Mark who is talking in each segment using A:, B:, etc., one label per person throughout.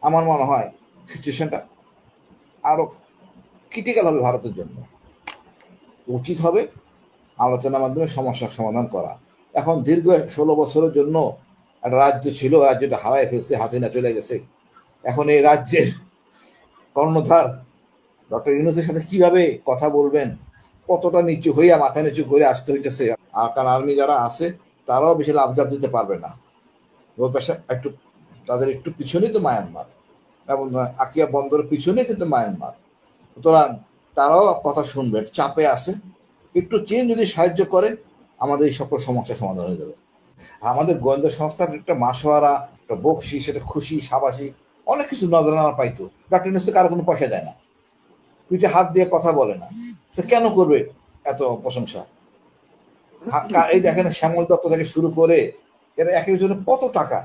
A: আমার মনে হয় সিচুয়েশনটা আরো ক্রিটিক্যাল হবে ভারতের জন্য। উচিত হবে আলোচনার মাধ্যমে সমস্যার সমাধান করা। এখন দীর্ঘ 16 বছরের জন্য একটা রাজ্য ছিল, রাজ্যটা হারায় ফেলছে, হাসিনা চলে গেছে। এখন এই রাজ্যের কর্ণধার ডক্টর ইউনূসের সাথে কিভাবে কথা বলবেন, কতটা নিচু হইয়া মাথা নিচু করে আসতে হইতেছে। আরাকান আর্মি যারা আছে তারাও বেশি লাভজাব দিতে পারবে না। ওই পেশা একটু তাদের একটু পিছনেই তো মায়ানমার, এবং আকিয়া বন্দরের পিছনে কিন্তু মায়ানমার। সুতরাং তারাও কথা শুনবেন, চাপে আছে। একটু চীন যদি সাহায্য করে আমাদের এই সকল সমস্যার সমাধান হয়ে যাবে। আমাদের গোয়েন্দা সংস্থার একটা মাসোয়ারা, একটা বকশিস, সেটা খুশি সাবাসী অনেক কিছু নজরানা পাইতো। ডক্টর ইউনূস কারো কোনো পয়সা দেয় না, পিঠে হাত দিয়ে কথা বলে না, তো কেন করবে এত প্রশংসা? এই দেখেন শ্যামল দত্ত থেকে শুরু করে এরা এক একজনের কত টাকা।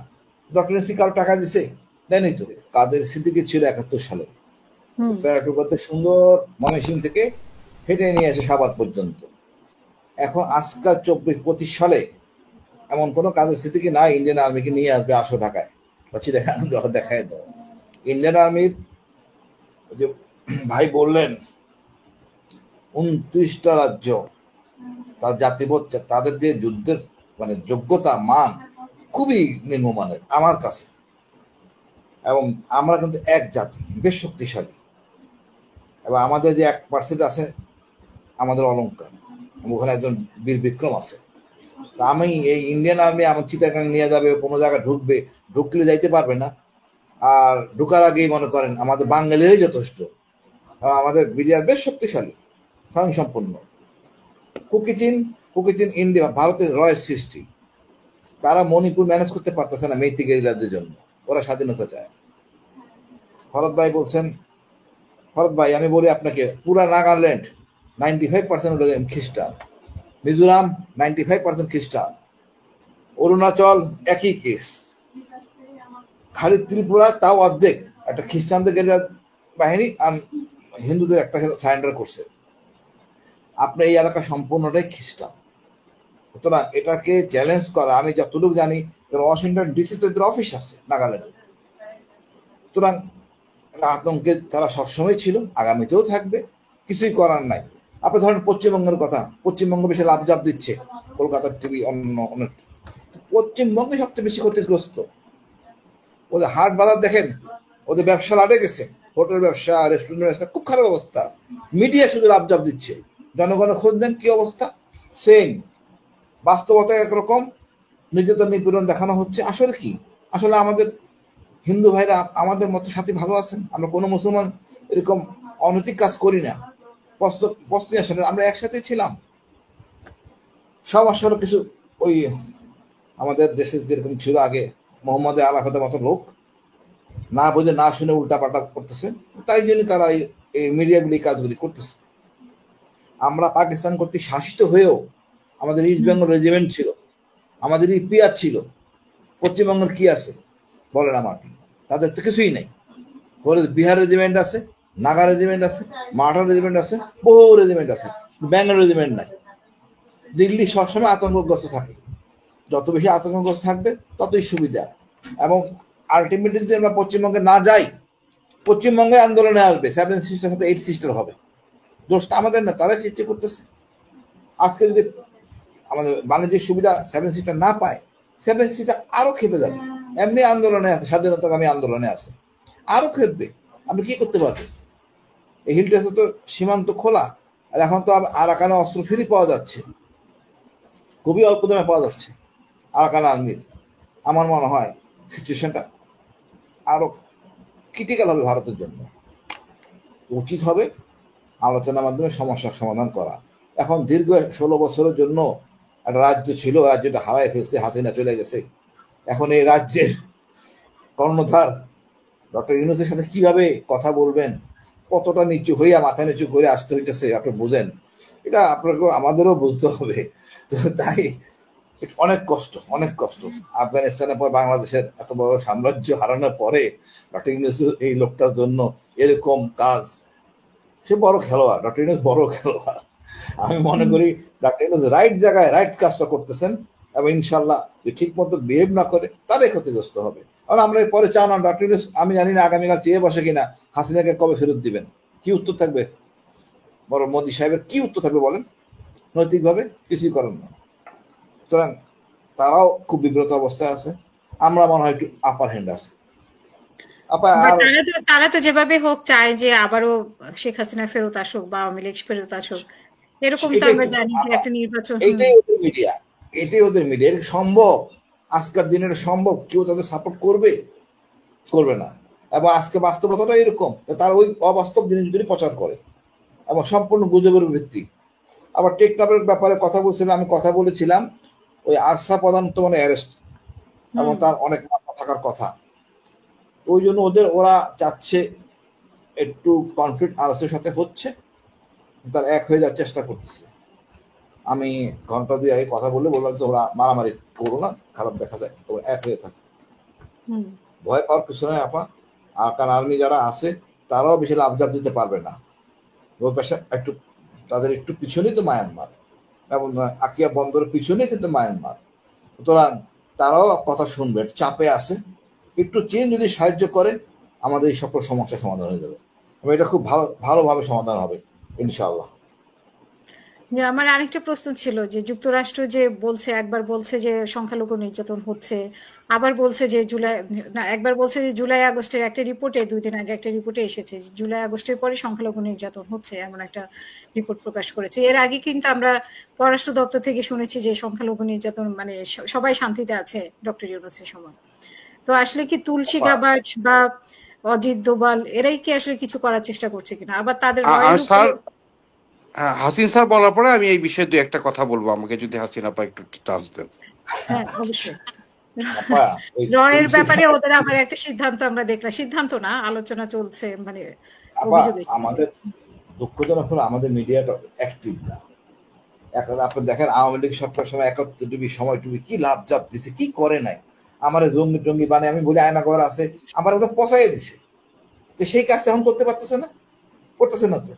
A: ডক্টর ইউনূস কারো টাকা দিছে? দেয়নি তো। কাদের সিদ্দিকী ছিল 71 সালে, প্যারাটুকাতে সুন্দর ময়মনসিংহ থেকে হেঁটে নিয়ে আসে সাভার পর্যন্ত। এখন আজকাল 24-25 সালে এমন কোনো কাজের সিদ্দিকী নাই ইন্ডিয়ান আর্মিকে নিয়ে আসবে, আসো ঢাকায় বলছি দেখায় দাও। ইন্ডিয়ান আর্মির যে ভাই বললেন 29টা রাজ্য, তার জাতিবোধ, তাদের যে যুদ্ধের মানে যোগ্যতা মান খুবই নিম্নমানের আমার কাছে। এবং আমরা কিন্তু এক জাতি, বেশ শক্তিশালী, এবং আমাদের যে 1% আছে আমাদের অলঙ্কার। ওখানে একজন বীর বিক্রম আছে। তা আমি এই ইন্ডিয়ান আর্মি আমার চিটাগাং নিয়ে যাবে, কোনো জায়গায় ঢুকবে, ঢুকলে যাইতে পারবে না। আর ঢুকার আগেই মনে করেন আমাদের বাঙালিরই যথেষ্ট। আমাদের বিডিআর বেশ শক্তিশালী, স্বয়ংসম্পন্ন। কুকিচিন ইন্ডিয়া ভারতের রয়ের সৃষ্টি। তারা মণিপুর ম্যানেজ করতে পারতেছে না মেইতি গেরিলাদের জন্য, ওরা স্বাধীনতা চায়। ভরত ভাই বলছেন, ভরত ভাই আমি বলি আপনাকে, পুরা নাগাল্যান্ড 95% খ্রিস্টান, মিজোরাম 95% খ্রিস্টান, অরুণাচল একই কেস, খালি ত্রিপুরা তাও অর্ধেক, একটা খ্রিস্টানদের গেরিলা বাহিনী আর হিন্দুদের একটা সারেন্ডার করছে। আপনার এই এলাকা সম্পূর্ণটাই খ্রিস্টান। সুতরাং এটাকে চ্যালেঞ্জ করা, আমি যতটুকু জানি ওয়াশিংটন ডিসিতে অফিস আছে নাগাল্যান্ডে। সুতরাং আতঙ্কে তারা সবসময় ছিল, আগামীতেও থাকবে, কিছুই করার নাই। আপনি ধরেন পশ্চিমবঙ্গের কথা, পশ্চিমবঙ্গ বেশি লাভজাব দিচ্ছে, কলকাতার টিভি অন্য অনেক। পশ্চিমবঙ্গে সবচেয়ে বেশি ক্ষতিগ্রস্ত। ওদের হাট বাজার দেখেন, ওদের ব্যবসা লাটে গেছে, হোটেল ব্যবসা, রেস্টুরেন্ট ব্যবসা, খুব খারাপ অবস্থা। মিডিয়া শুধু লাভজাব দিচ্ছে, জনগণের খোঁজ দেন কি অবস্থা, সেম। বাস্তবতা একরকম, নির্যাতন নিপীড়ন দেখানো হচ্ছে। আসলে কি, আসলে আমাদের হিন্দু ভাইরা আমাদের মতো সাথে ভালো আছেন? আমরা কোনো মুসলমান এরকম অনৈতিক কাজ করি না। বস্তি আসলে আমরা একসাথে ছিলাম। সব আসলে কিছু ওই আমাদের দেশে যেরকম ছিল আগে মোহাম্মদ আরাফাতের মতো লোক, না বুঝে না শুনে উল্টাপাল্টা করতেছে, তাই জন্য তারা এই মিডিয়াগুলি কাজগুলি করতেছে। আমরা পাকিস্তান কর্তৃক শাসিত হয়েও আমাদের ইস্ট বেঙ্গল রেজিমেন্ট ছিল, আমাদের ইপিআর ছিল। পশ্চিমবঙ্গের কি আছে বলেন আমাকে? তাদের তো কিছুই নেই। বিহার রেজিমেন্ট আছে, নাগা রেজিমেন্ট আছে, মারাঠা রেজিমেন্ট আছে, বহু রেজিমেন্ট আছে, বেঙ্গল রেজিমেন্ট নাই। দিল্লি সবসময় আতঙ্কগ্রস্ত থাকে, যত বেশি আতঙ্কগ্রস্ত থাকবে ততই সুবিধা। এবং আলটিমেটলি যদি আমরা পশ্চিমবঙ্গে না যাই, পশ্চিমবঙ্গে আন্দোলনে আসবে, 7 সিস্টার সাথে 8 সিস্টার হবে। দোষটা আমাদের না, তারাই সৃষ্টি করতেছে। আজকে যদি আমাদের বাণিজ্যিক সুবিধা 7 সিস্টার না পায়, 7 সিস্টার আরো খেপে যাবে। এমনি আন্দোলনে আছে, স্বাধীনতাকামী আন্দোলনে আছে, আরো খেপবে। আপনি কি করতে পারবেন? এই হিলটাতে তো সীমান্ত খোলা, আর এখন তো আরাকানে অস্ত্র ফ্রি পাওয়া যাচ্ছে, খুবই অল্প দামে পাওয়া যাচ্ছে আরাকান আর্মির। আমার মনে হয় সিচুয়েশনটা আরো ক্রিটিক্যাল হবে ভারতের জন্য। উচিত হবে আলোচনার মাধ্যমে সমস্যার সমাধান করা। এখন দীর্ঘ 16 বছরের জন্য একটা রাজ্য ছিল, রাজ্যটা হারায় ফেলছে, হাসিনা চলে গেছে। এখন এই রাজ্যের কর্ণধার ডক্টর ইউনূসের সাথে কিভাবে কথা বলবেন, কতটা নিচু হইয়া মাথা নিচু করে আসতে হইতেছে আপনি বুঝেন। এটা আপনাকে আমাদেরও বুঝতে হবে। তো তাই অনেক কষ্ট, অনেক কষ্ট। আফগানিস্তানের পর বাংলাদেশের এত বড় সাম্রাজ্য হারানোর পরে ডক্টর ইউনূস এই লোকটার জন্য এরকম কাজ, সে বড় খেলোয়াড়, ডক্টর ইউনূস বড় খেলোয়াড়। আমি মনে করি ডক্টর ইউনূস রাইট জায়গায় রাইট কাজটা করতেছেন, এবং ইনশাল্লাহ যে ঠিক মতো বিহেভ না করে তারাই ক্ষতিগ্রস্ত হবে। আর আমরা পরে চান না ডক্টর ইউনূস, আমি জানি না আগামীকাল চেয়ে বসে কিনা হাসিনাকে কবে ফেরত দিবেন, কি উত্তর থাকবে বড় মোদী সাহেবের, কি উত্তর থাকবে বলেন? নৈতিকভাবে কিছুই করেন না। সুতরাং তারাও খুব বিব্রত অবস্থায় আছে, আমরা মনে হয় একটু আপার হ্যান্ড আছে।
B: তারা তো যেভাবে হোক চায় যে আবারও শেখ হাসিনা ফেরত আসুক বা আওয়ামী লীগ ফেরত আসুক, এরকম তো আমরা জানি যে একটা নির্বাচন।
A: এইটাই ওদের মিডিয়া, এটাই ওদের মিডিয়া। সম্ভব আজকের দিনের সম্ভব কেউ তাদের সাপোর্ট করবে? করবে না। এবং আজকে বাস্তবতাটা এরকম, তারা ওই অবাস্তব জিনিসগুলি প্রচার করে এবং সম্পূর্ণ গুজবের ভিত্তি। আবার টেকনাফের ব্যাপারে কথা বলছিলাম, আমি কথা বলেছিলাম ওই আরসা প্রধান তো মানে অ্যারেস্ট এবং তার অনেক মাথা থাকার কথা, ওই জন্য ওরা চাচ্ছে একটু কনফ্লিক্ট আরসের সাথে হচ্ছে, তার এক হয়ে যাওয়ার চেষ্টা করতেছে। আমি ঘন্টা দুই আগে কথা বললে বললাম যে ওরা মারামারি করো না, খারাপ দেখা যায়, তোমরা এক হয়ে থাকো। ভয় পাওয়ার কিছু নয় আপা। আফগান আর্মি যারা আছে তারাও বেশি লাভজাব দিতে পারবে না, ওই পাশে একটু তাদের একটু পিছনেই তো মায়ানমার, এবং আকিয়া বন্দরের পিছনে কিন্তু মায়ানমার। সুতরাং তারাও কথা শুনবে, চাপে আছে, একটু চীন যদি সাহায্য করে আমাদের এই সকল সমস্যার সমাধান হয়ে যাবে এবং এটা খুব ভালোভাবে সমাধান হবে ইনশাআল্লাহ।
B: আমার আরেকটা প্রশ্ন ছিল যে যুক্তরাষ্ট্র যে বলছে, একবার বলছে যে সংখ্যালঘু নির্যাতন হচ্ছে, আবার বলছে যে একবার বলছে যে জুলাই আগস্টের একটা রিপোর্টে, 2 দিন আগে একটা রিপোর্টে এসেছে জুলাই আগস্টের পরে সংখ্যালঘু নির্যাতন হচ্ছে, এমন একটা রিপোর্ট প্রকাশ করেছে। এর আগে কিন্তু আমরা পররাষ্ট্র দপ্তর থেকে শুনেছি যে সংখ্যালঘু নির্যাতন মানে সবাই শান্তিতে আছে ডক্টর ইউনূসের সময়। তো আসলে কি তুলসী গাবার্ড বা অজিত দোভাল এরাই কি আসলে কিছু করার চেষ্টা করছে কিনা? আবার তাদের
C: হাসিন স্যার বলার পরে আমি এই বিষয়ে দু একটা কথা বলবো, আমাকে যদি হাসিন আপা একটু চান্স দেন।
B: হ্যাঁ অবশ্যই। রয়ের ব্যাপারে ওদের আবার একটা সিদ্ধান্ত আমরা দেখলাম, সিদ্ধান্ত না আলোচনা চলছে, মানে
A: আমাদের দুঃখজনক হলো আমাদের মিডিয়াটা অ্যাক্টিভ না। আপনি দেখেন আওয়ামী লীগ সরকার সময় ৭১ সময় টুবি কি লাভ জাপ দিছে, কি করে নাই, আমার জঙ্গি টঙ্গি বানে আমি বলি আয়নাঘর আছে, আমার ওদের পচাই দিছে। তো সেই কাজটা এখন করতে পারতেছে না, করতেছে না। তো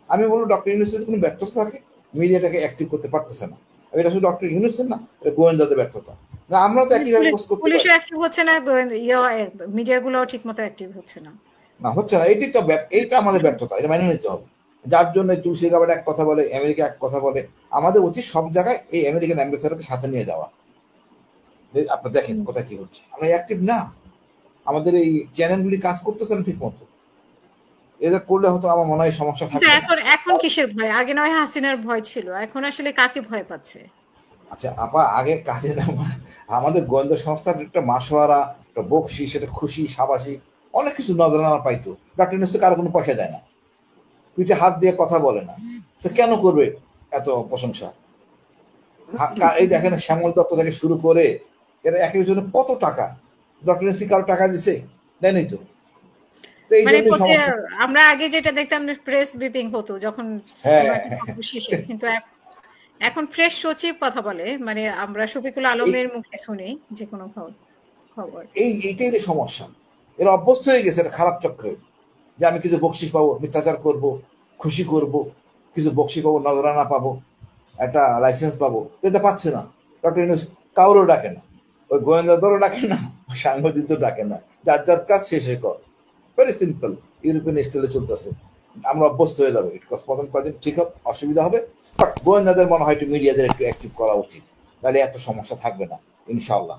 A: আমি বলবো ডক্টর ইউনূসের কোনো ব্যর্থতা থাকে, মিডিয়াটাকে অ্যাক্টিভ করতে পারতেছে না। এটা শুধু ডক্টর ইউনূসের না, এটা গোয়েন্দাদের ব্যর্থতা। না আমরাও তো একইভাবে পোস্ট করতে পারি।
B: পুলিশ অ্যাক্টিভ হচ্ছে না, মিডিয়াগুলো ঠিকমতো অ্যাক্টিভ হচ্ছে না,
A: না হচ্ছে না, এইটাই তো এইটা আমাদের ব্যর্থতা, এটা মেনে নিতে হবে। যার জন্য তুলসী গাবার্ড এক কথা বলে, আমেরিকা এক কথা বলে, আমাদের উচিত সব জায়গায় এই আমেরিকান অ্যাম্বাসেডারকে সাথে নিয়ে যাওয়া। আপনি দেখেন কোথায় কি হচ্ছে, আমরা অ্যাক্টিভ না, আমাদের এই চ্যানেলগুলি কাজ করতেছে না ঠিক মতো। এদের করলে হয়তো আমার মনে হয় সমস্যা থাকবে।
B: এখন কিসের ভয়? আগে নয় হাসিনার ভয় ছিল, এখন আসলে কাকে ভয় পাচ্ছে?
A: আচ্ছা আপা, আগে কাজে না, আমাদের গোয়েন্দা সংস্থার একটা মাসোয়ারা, একটা বকশিস, একটা খুশি সাবাসী অনেক কিছু নজরানা পাইতো। ডক্টর ইউনূস কারো কোনো পয়সা দেয় না, পিঠে হাত দিয়ে কথা বলে না, তো কেন করবে এত প্রশংসা? এই দেখেন শ্যামল দত্ত থেকে শুরু করে এরা এক একজনের কত টাকা, ডক্টর ইউনূস কারো টাকা দিছে? দেয়নি তো।
B: আমরা আগে যেটা দেখতাম প্রেস ব্রিফিং হতো যখন শেষে, কিন্তু এখন ফ্রেশ সচিব কথা বলে, মানে আমরা শফিকুল আলমের মুখে শুনি যে কোনো খবর।
A: এইটাই সমস্যা, এরা অভ্যস্ত হয়ে গেছে এটা খারাপ চক্রে, যে আমি কিছু বকশিস পাবো, মিথ্যাচার করব, খুশি করব, কিছু বকশিস পাবো, নজরানা পাবো, একটা লাইসেন্স পাবো, তো এটা পাচ্ছে না। ডক্টর ইউনূস কাউরও ডাকে না, ওই গোয়েন্দাদেরও ডাকে না, সাংবাদিকদের ডাকে না, যার যার কাজ শেষে কর। ভেরি সিম্পল, ইউরোপিয়ান স্টাইলে চলতেছে, আমরা অভ্যস্ত হয়ে যাবো। প্রথম কয়েকদিন ঠিক হবে, অসুবিধা হবে, বাট গোয়েন্দাদের মনে হয় একটু মিডিয়াদের একটু অ্যাক্টিভ করা উচিত, তাহলে এত সমস্যা থাকবে না ইনশাআল্লাহ।